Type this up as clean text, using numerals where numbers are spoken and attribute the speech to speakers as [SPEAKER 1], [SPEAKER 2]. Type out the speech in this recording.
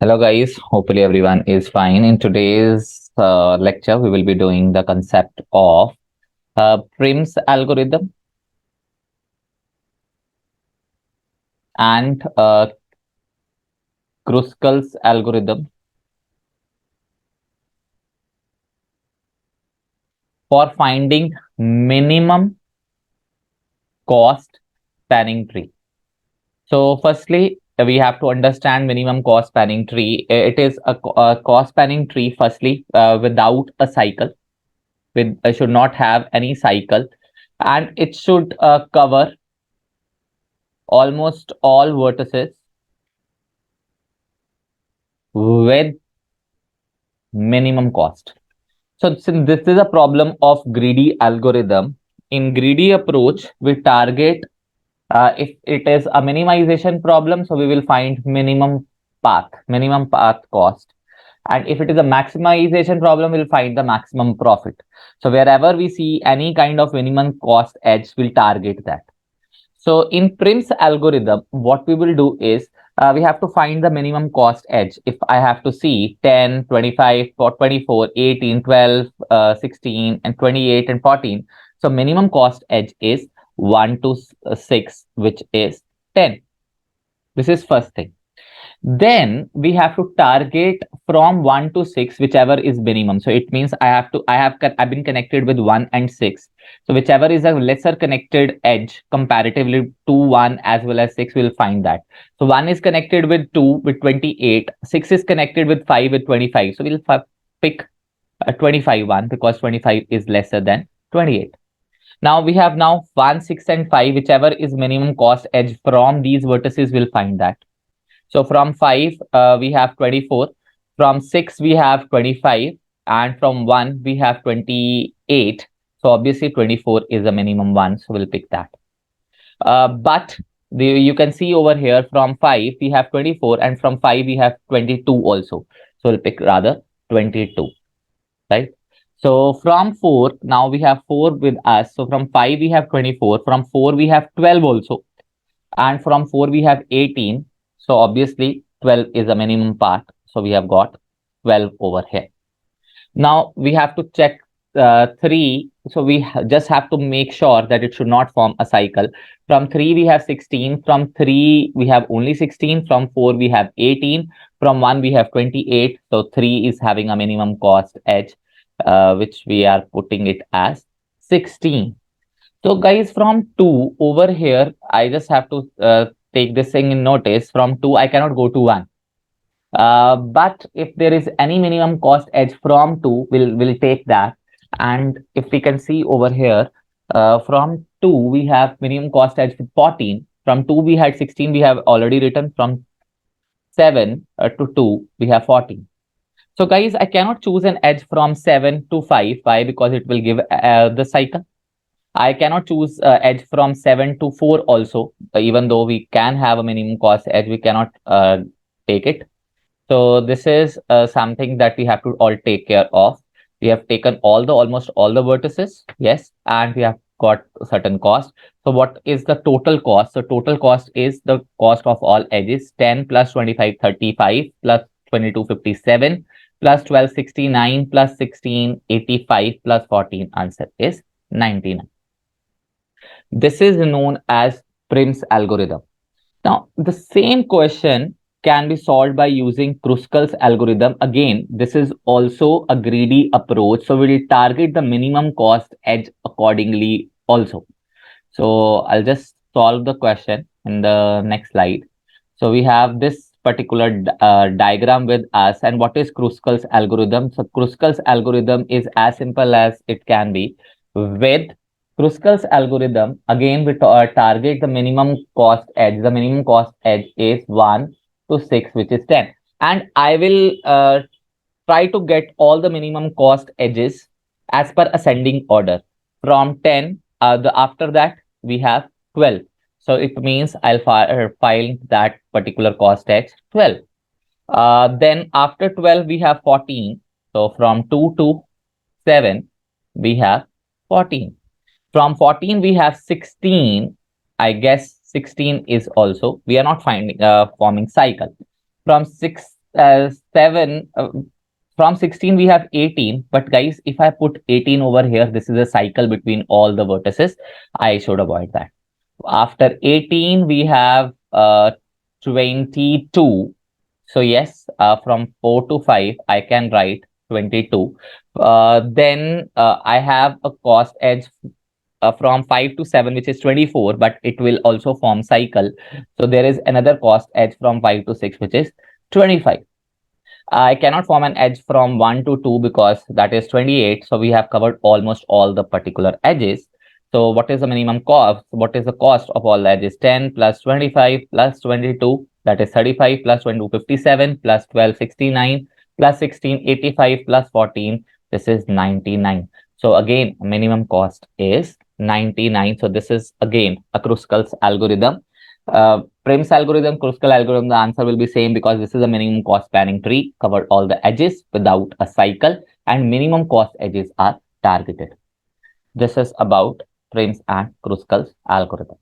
[SPEAKER 1] Hello guys, hopefully everyone is fine. In today's lecture, we will be doing the concept of Prim's algorithm and Kruskal's algorithm for finding minimum cost spanning tree. So firstly, we have to understand minimum cost spanning tree. It is a cost spanning tree firstly without a cycle, with should not have any cycle, and it should cover almost all vertices with minimum cost. So since this is a problem of greedy algorithm, in greedy approach, we target if it is a minimization problem, so we will find minimum path cost. And if it is a maximization problem, we'll find the maximum profit. So wherever we see any kind of minimum cost edge, we'll target that. So in Prim's algorithm, what we will do is we have to find the minimum cost edge. If I have to see 10, 25, 24, 18, 12, 16, and 28 and 14. So minimum cost edge is 1 to 6, which is 10. This is first thing. Then we have to target from 1 to 6, whichever is minimum. So it means I've been connected with 1 and 6. So whichever is a lesser connected edge comparatively to 1 as well as 6, we'll find that. So 1 is connected with 2 with 28, 6 is connected with 5 with 25. So we'll pick a 25 one because 25 is lesser than 28. Now we have 1, 6 and 5, whichever is minimum cost edge from these vertices, we'll find that. So from 5, we have 24. From 6, we have 25. And from 1, we have 28. So obviously 24 is the minimum one. So we'll pick that. But you can see over here from 5, we have 24. And from 5, we have 22 also. So we'll pick rather 22. Right? So from 4, now we have 4 with us. So from 5, we have 24. From 4, we have 12 also. And from 4, we have 18. So obviously 12 is a minimum part. So we have got 12 over here. Now we have to check 3. So we just have to make sure that it should not form a cycle. From 3, we have 16. From 3, we have only 16. From 4, we have 18. From 1, we have 28. So 3 is having a minimum cost edge, which we are putting it as 16. So guys, from 2 over here, I just have to take this thing in notice. From 2, I cannot go to 1. But if there is any minimum cost edge from 2, we'll take that. And if we can see over here, from 2, we have minimum cost edge with 14. From 2, we had 16, we have already written. From 7 to 2, we have 14. So guys, I cannot choose an edge from 7 to 5. Why? Because it will give the cycle. I cannot choose edge from 7 to 4 also, even though we can have a minimum cost edge, we cannot take it. So this is something that we have to all take care of. We have taken almost all the vertices, yes, and we have got a certain cost. So what is the total cost? So total cost is the cost of all edges, 10 plus 25, 35 plus 22, 57 plus 12, 69 plus 16, 85 plus 14. Answer is 99. This is known as Prim's algorithm. Now, the same question can be solved by using Kruskal's algorithm. Again, this is also a greedy approach. So we'll target the minimum cost edge accordingly also. So I'll just solve the question in the next slide. So we have this particular diagram with us. And what is Kruskal's algorithm? So Kruskal's algorithm is as simple as it can be. With Kruskal's algorithm, again, we target the minimum cost edge. The minimum cost edge is 1 to 6, which is 10. And I will try to get all the minimum cost edges as per ascending order. From 10, after that, we have 12. So it means I'll file that particular cost edge 12. Then after 12, we have 14. So from 2 to 7, we have 14. From 14, we have 16. I guess 16 is also, we are not finding forming cycle. From 7, from 16 we have 18, but guys, if I put 18 over here, this is a cycle between all the vertices. I should avoid that. After 18 we have 22. So yes, from 4 to 5 I can write 22. Then I have a cost edge from 5 to 7, which is 24, but it will also form cycle. So there is another cost edge from 5 to 6, which is 25. I cannot form an edge from 1 to 2 because that is 28. So we have covered almost all the particular edges. So what is the minimum cost? What is the cost of all the edges? 10 plus 25 plus 22, that is 35, plus 22, 57, plus 12, 69, plus 16, 85, plus 14. This is 99. So again, minimum cost is 99. So this is again a Kruskal's algorithm. Prim's algorithm, Kruskal algorithm, the answer will be same because this is a minimum cost spanning tree, covered all the edges without a cycle, and minimum cost edges are targeted. This is about Prim's and Kruskal's algorithm.